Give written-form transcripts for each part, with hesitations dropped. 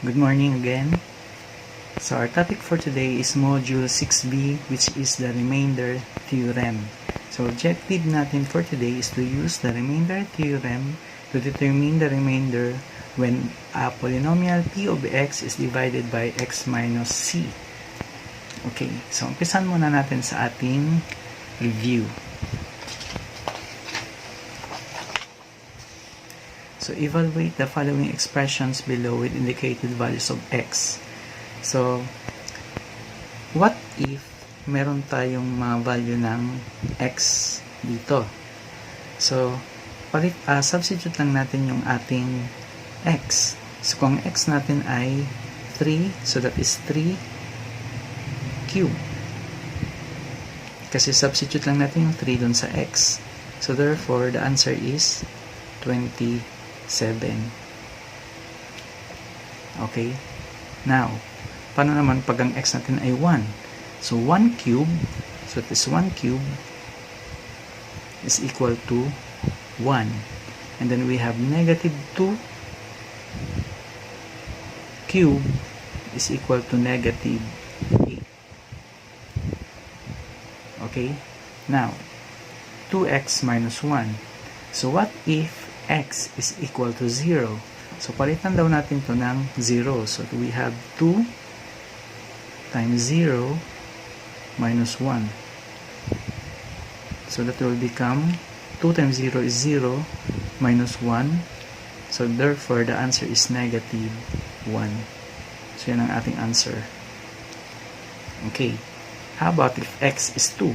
Good morning again. So our topic for today is Module 6B, which is the remainder theorem. So objective natin for today is to use the remainder theorem to determine the remainder when a polynomial p of x is divided by x minus c. Okay, so umpisan muna natin sa ating review. So evaluate the following expressions below with indicated values of x. So, what if meron tayong mga value ng x dito? So, substitute lang natin yung ating x. So, kung x natin ay 3, so that is 3 cube. Kasi substitute lang natin yung 3 dun sa x. So, therefore, the answer is 27. Okay? Now, paano naman pag ang x natin ay 1? So, 1 cube, so that is 1 cube is equal to 1. And then we have negative 2 cube is equal to negative 8. Okay? Now, 2x minus 1. So, what if x is equal to 0? So, palitan daw natin to ng 0. So, we have 2 times 0 minus 1. So, that will become 2 times 0 is 0 minus 1. So, therefore, the answer is negative 1. So, yan ang ating answer. Okay. How about if x is 2?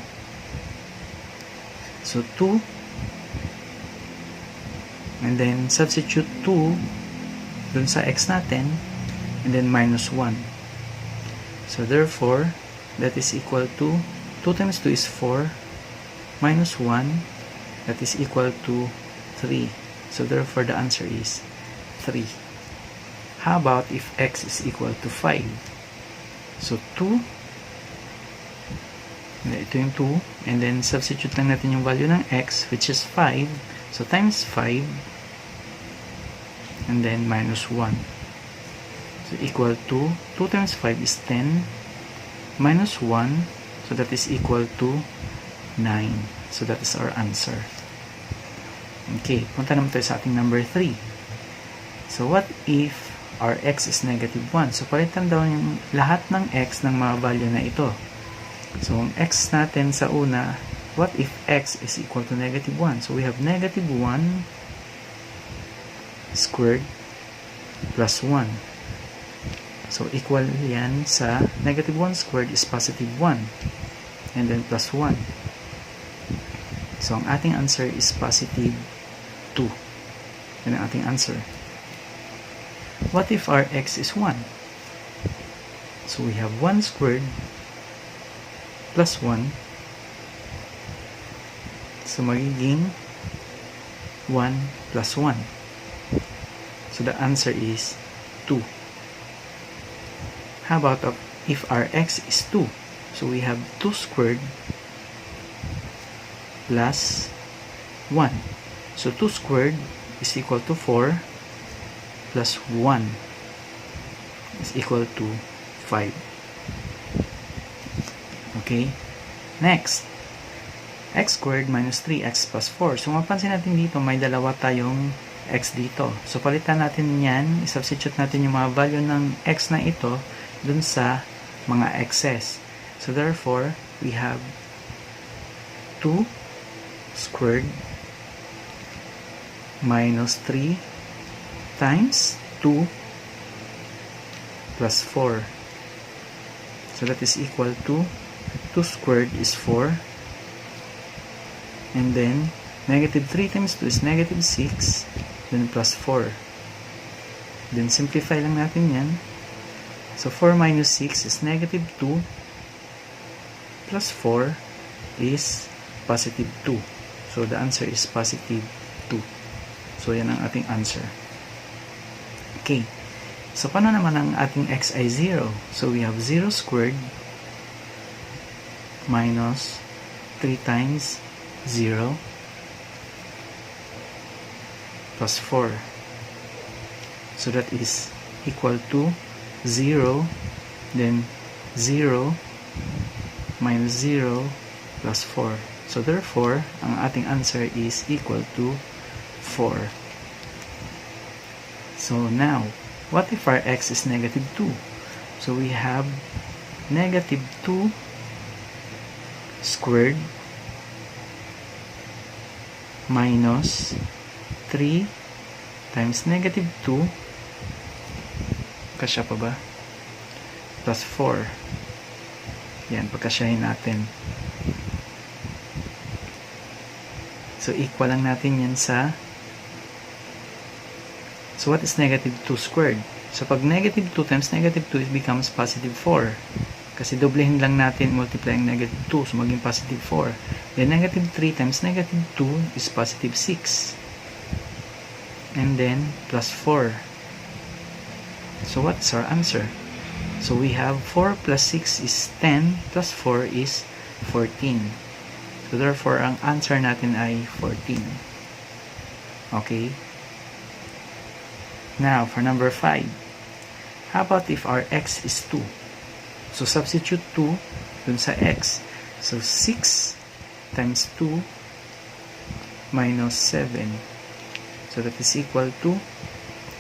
So, 2 and then substitute 2 dun sa x natin and then minus 1. So therefore, that is equal to 2 times 2 is 4 minus 1, that is equal to 3. So therefore, the answer is 3. How about if x is equal to 5? So 2, ito yung 2, and then substitute lang natin yung value ng x, which is 5. So times 5 and then minus 1. So equal to 2 times 5 is 10 minus 1, so that is equal to 9. So that is our answer. Okay, punta naman tayo sa ating number 3. So what if our x is negative 1? So palitan daw yung lahat ng x ng mga value na ito. So ang x natin sa una, what if x is equal to negative 1? So we have negative 1 squared plus 1. So equal yan sa negative 1 squared is positive 1. And then plus 1. So ang ating answer is positive 2. Yan ang ating answer. What if our x is 1? So we have 1 squared plus 1. So magiging 1 plus 1. So the answer is 2. How about if our x is 2? So we have 2 squared plus 1. So 2 squared is equal to 4 plus 1 is equal to 5. Okay? Next, x squared minus 3x plus 4. So mapansin natin dito, may dalawa tayong x dito. So palitan natin yan, i-substitute natin yung mga value ng x na ito dun sa mga x's. So therefore, we have 2 squared minus 3 times 2 plus 4. So that is equal to 2 squared is 4. And then, negative 3 times 2 is negative 6. Then plus 4. Then simplify lang natin yan. So 4 minus 6 is negative 2. Plus 4 is positive 2. So the answer is positive 2. So yan ang ating answer. Okay. So paano naman ang ating x ay 0? So we have 0 squared minus 3 times 0 plus 4. So that is equal to 0, then 0 minus 0 plus 4. So therefore, ang ating answer is equal to 4. So now, what if our x is negative 2? So we have negative 2 squared minus 3 times negative 2, kasya pa ba? Plus 4. Yan, pagkasyahin natin. So, equal lang natin yan sa... So, what is negative 2 squared? So, pag negative 2 times negative 2, it becomes positive 4. Kasi doblehin lang natin, multiplying negative 2, so maging positive 4. Then, negative 3 times negative 2 is positive 6. And then, plus 4. So, what's our answer? So, we have 4 plus 6 is 10, plus 4 is 14. So, therefore, ang answer natin ay 14. Okay? Now, for number 5. How about if our x is 2? So, substitute 2 dun sa x. So, 6 times 2 minus 7. So, that is equal to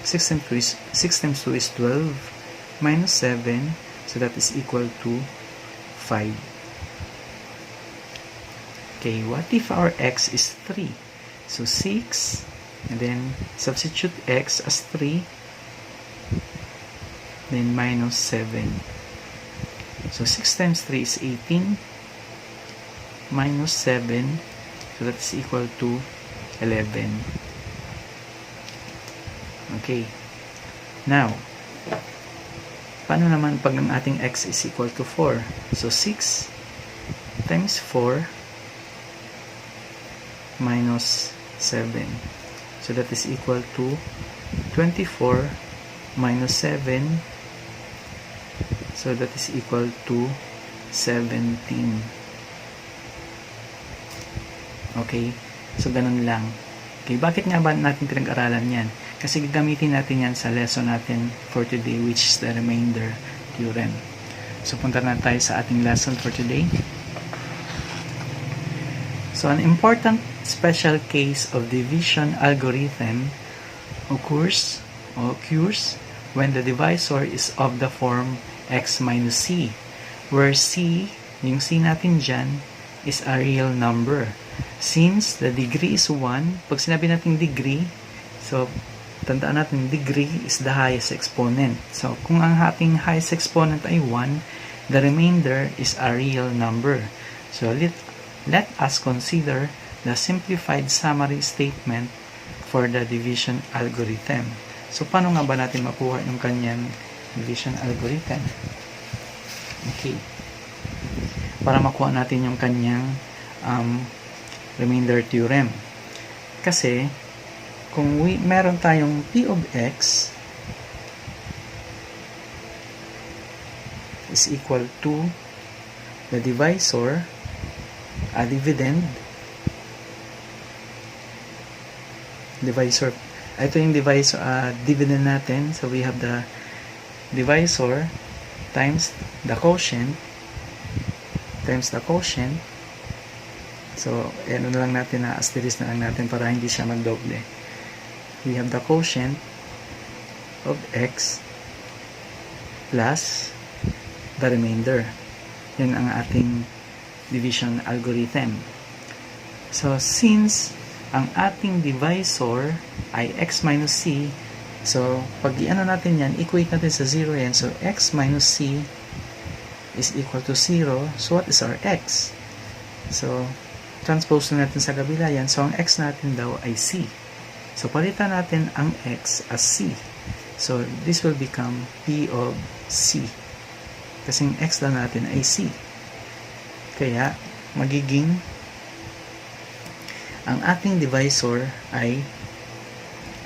6 times 2 is 12 minus 7. So, that is equal to 5. Okay, what if our x is 3? So, 6, and then substitute x as 3, then minus 7. So, 6 times 3 is 18, minus 7, so that's equal to 11. Okay. Now, paano naman pag ang ating x is equal to 4? So, 6 times 4 minus 7. So that is equal to 24 minus 7. So that is equal to 17. Okay? So ganun lang. Okay, bakit nga ba natin pinag-aralan yan? Kasi gagamitin natin yan sa lesson natin for today, which is the remainder theorem. So punta na tayo sa ating lesson for today. So an important special case of division algorithm occurs when the divisor is of the form x minus c, where c, yung c natin dyan, is a real number. Since the degree is 1, pag sinabi natin degree, so tandaan natin degree is the highest exponent. So kung ang ating highest exponent ay 1, the remainder is a real number. So let us consider the simplified summary statement for the division algorithm. So, paano nga ba natin makuha yung kanyang division algorithm? Okay. Para makuha natin yung kanyang remainder theorem. Kasi, kung meron tayong p of x is equal to the divisor, a dividend, divisor, ito yung divisor, dividend natin. So we have the divisor times the quotient times the quotient. So ano na lang natin, na asterisk na lang natin para hindi siya magdoble. We have the quotient of x plus the remainder. Yan ang ating division algorithm. So since ang ating divisor ay x minus c, so pag i-ano natin yan, equate natin sa 0 yan. So x minus c is equal to 0. So what is our x? So transpose na natin sa kabila yan. So ang x natin daw ay c. So palitan natin ang x as c. So this will become p of c. Kasing x lang natin ay c. Kaya magiging ang ating divisor ay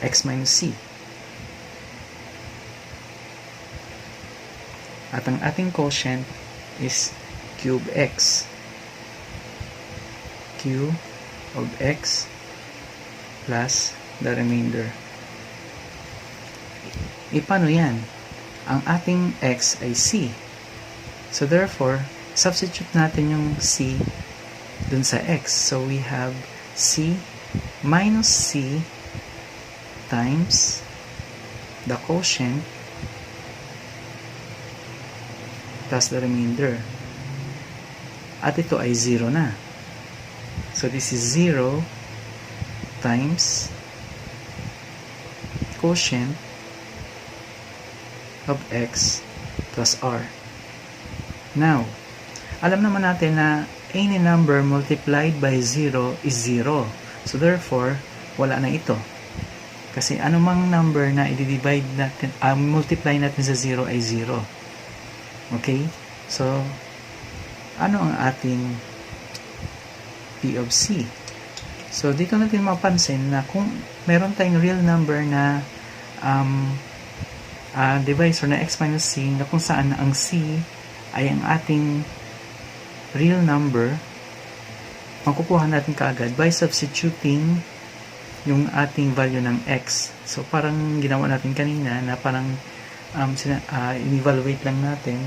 x minus c. At ang ating quotient is cube x. Q of x plus the remainder. Paano yan? Ang ating x ay c. So therefore, substitute natin yung c dun sa x. So we have c minus c times the quotient plus the remainder. At ito ay 0 na. So this is 0 times quotient of x plus r. Now, alam naman natin na any number multiplied by 0 is 0. So therefore, wala na ito. Kasi anumang number na i-divide natin, multiply natin sa 0 ay 0. Okay? So, ano ang ating P of C? So, dito natin mapansin na kung meron tayong real number na divisor na x minus c, na kung saan ang c ay ang ating real number, makukuha natin kaagad by substituting yung ating value ng x. So, parang ginawa natin kanina na parang in-evaluate lang natin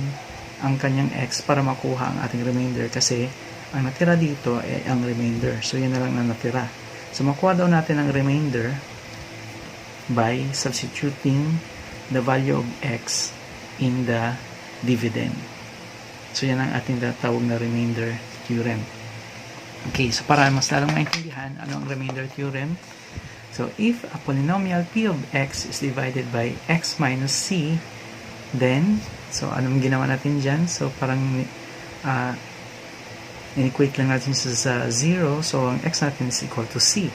ang kanyang x para makuha ang ating remainder kasi ang natira dito ay ang remainder. So, yan na lang na natira. So, makuha daw natin ang remainder by substituting the value of x in the dividend. So, yan ang ating tatawag na remainder theorem. Okay, so para mas lalong maintindihan, ano ang remainder theorem? So, if a polynomial p of x is divided by x minus c, then, so anong ginawa natin dyan? So, parang in-equate lang natin sa 0, so ang x natin is equal to c.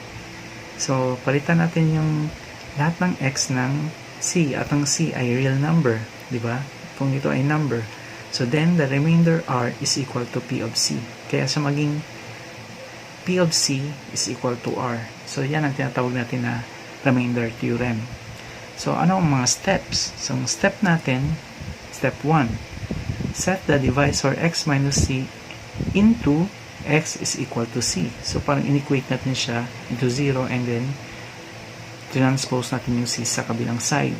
So, palitan natin yung lahat ng x ng c, at ang c ay real number, di ba? Kung ito ay number. So, then, the remainder r is equal to p of c. Kaya sa maging p of c is equal to r. So, yan ang tinatawag natin na remainder theorem. So, ano ang mga steps? So, step natin, step 1, set the divisor x minus c into x is equal to c. So, parang in-equate natin siya into 0 and then transpose natin yung c sa kabilang side.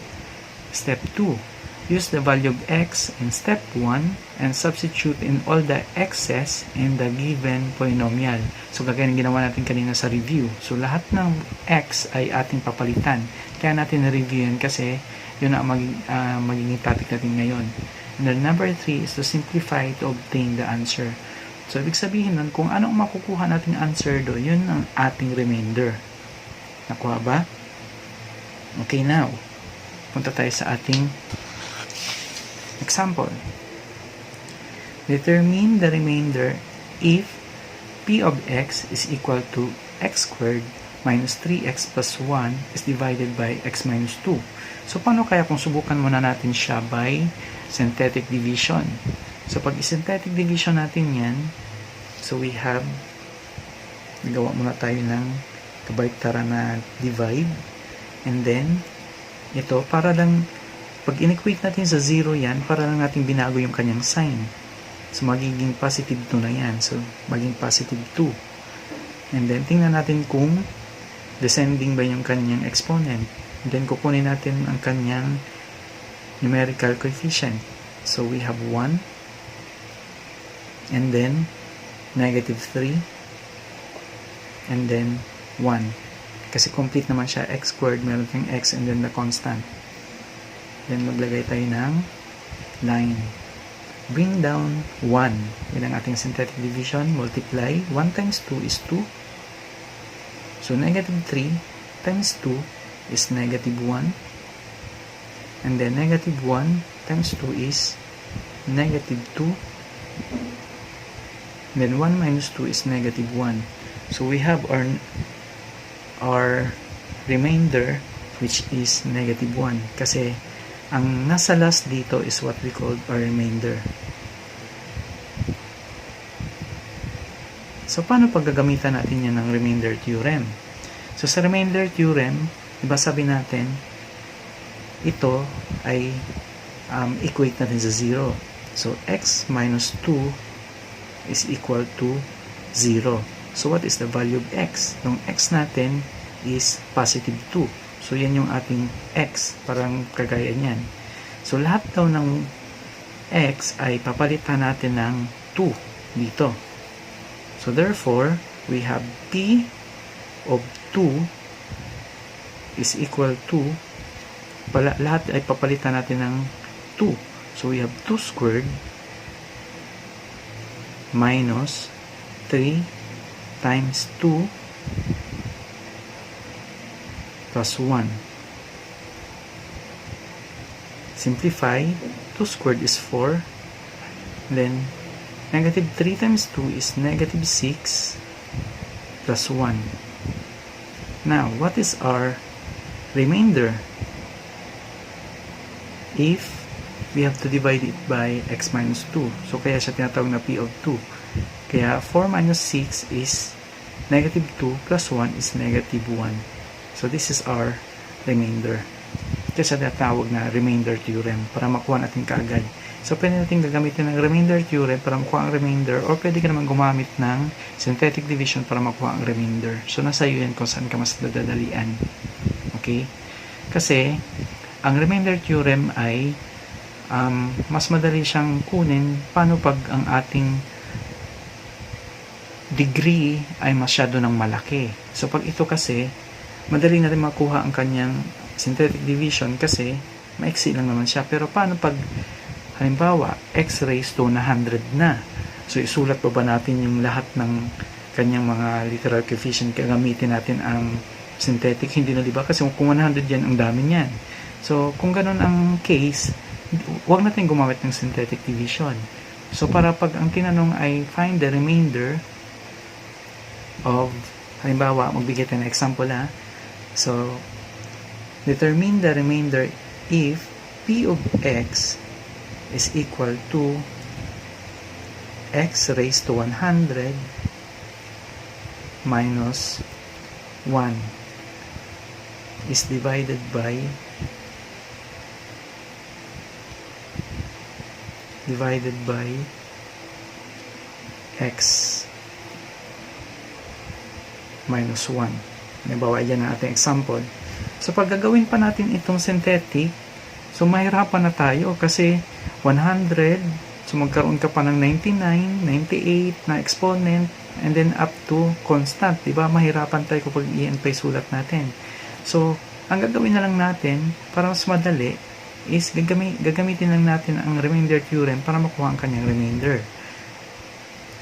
Step 2, use the value of x in step 1 and substitute in all the x's in the given polynomial. So, kagaya ng ginawa natin kanina sa review. So, lahat ng x ay ating papalitan. Kaya natin na-review yan kasi yun ang magiging topic natin ngayon. And then number 3 is to simplify to obtain the answer. So, ibig sabihin nun, kung anong makukuha nating answer do, yun ang ating remainder. Nakuha ba? Okay, now, punta tayo sa ating example. Determine the remainder if p of x is equal to x squared minus 3x plus 1 is divided by x minus 2. So, paano kaya kung subukan muna natin siya by synthetic division? So, pag synthetic division natin yan, so we have, nagawa muna tayo ng kabaliktaran na divide, and then, ito, para lang, pag in-equate natin sa 0 yan, para lang natin binago yung kanyang sign. So, magiging positive 2 na yan. So, maging positive 2. And then, tingnan natin kung descending ba yung kanyang exponent. And then, kukunin natin ang kanyang numerical coefficient. So, we have 1. And then, negative 3. And then, 1. Kasi complete naman siya, x squared, meron tayong x, and then the constant. Then, maglagay tayo ng line. Bring down 1. Yan ang ating synthetic division. Multiply. 1 times 2 is 2. So, negative 3 times 2 is negative 1. And then, negative 1 times 2 is negative 2. And then, 1 minus 2 is negative 1. So, we have our remainder, which is negative 1. Kasi, ang nasa last dito is what we call our remainder. So, paano paggagamitan natin yan ng remainder theorem? So, sa remainder theorem, diba sabi natin, ito ay equate natin sa 0. So, x minus 2 is equal to 0. So, what is the value of x? Yung x natin is positive 2. So, yan yung ating x. Parang kagaya niyan. So, lahat daw ng x ay papalitan natin ng 2 dito. So, therefore, we have p of 2 is equal to, lahat ay papalitan natin ng 2. So, we have 2 squared minus 3 times 2 plus 1. Simplify. 2 squared is 4. Then, negative 3 times 2 is negative 6 plus 1. Now, what is our remainder? If we have to divide it by x minus 2. So, kaya siya tinatawag na p of 2. Kaya, 4 minus 6 is negative 2 plus 1 is negative 1. So, this is our remainder. Kaya siya tinatawag na remainder theorem para makuha natin kaagad. So, pwede natin gagamitin ng remainder theorem para makuha ang remainder, or pwede ka naman gumamit ng synthetic division para makuha ang remainder. So, nasa iyo yan kung saan ka mas dadalian. Okay? Kasi, ang remainder theorem ay mas madali siyang kunin paano pag ang ating degree ay masyado ng malaki. So, pag ito kasi, madali natin makuha ang kanyang synthetic division kasi maiksi lang naman siya. Pero paano pag halimbawa x raised to 100 na? So isulat pa ba natin yung lahat ng kanyang mga literal coefficient, gagamitin natin ang synthetic? Hindi na, diba? Kasi kung 100 yan, ang dami niyan. So kung ganun ang case, huwag natin gumamit ng synthetic division. So para pag ang tinanong ay find the remainder of, halimbawa magbigay tayo ng example so determine the remainder if p of x is equal to x raised to 100 minus 1 is divided by x minus 1. Halimbawa, yan ang ating example. So, pag gagawin pa natin itong synthetic, so mahirapan na tayo kasi 100, so magkaroon ka pa ng 99, 98 na exponent, and then up to constant, diba? Mahirapan tayo kapag iyan pa isulat natin. So, ang gagawin na lang natin, para mas madali, is gagamitin lang natin ang remainder theorem para makuha ang kanyang remainder.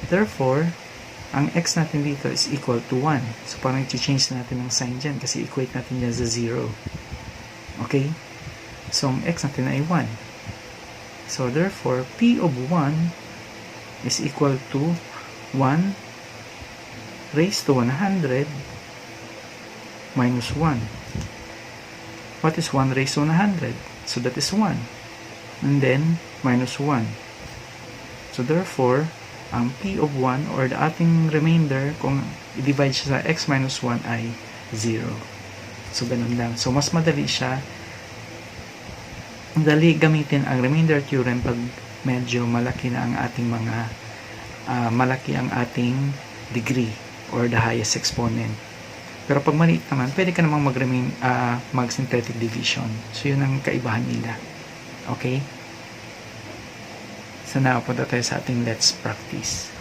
Therefore, ang x natin dito is equal to 1. So, parang i-change natin ang sign dyan kasi equate natin dyan sa 0. Okay? So, ang x natin ay 1. So, therefore, p of 1 is equal to 1 raised to 100 minus 1. What is 1 raised to 100? So, that is 1. And then, minus 1. So, therefore, ang p of 1 or the ating remainder, kung i-divide siya sa x minus 1 ay 0. So, ganun lang. So, mas madali siya. Dali gamitin ang remainder theorem pag medyo malaki na ang ating mga malaki ang ating degree or the highest exponent. Pero pag maliit naman, pwede ka namang mag-synthetic division. So, yun ang kaibahan nila. Okay? So now, punta tayo sa ating let's practice.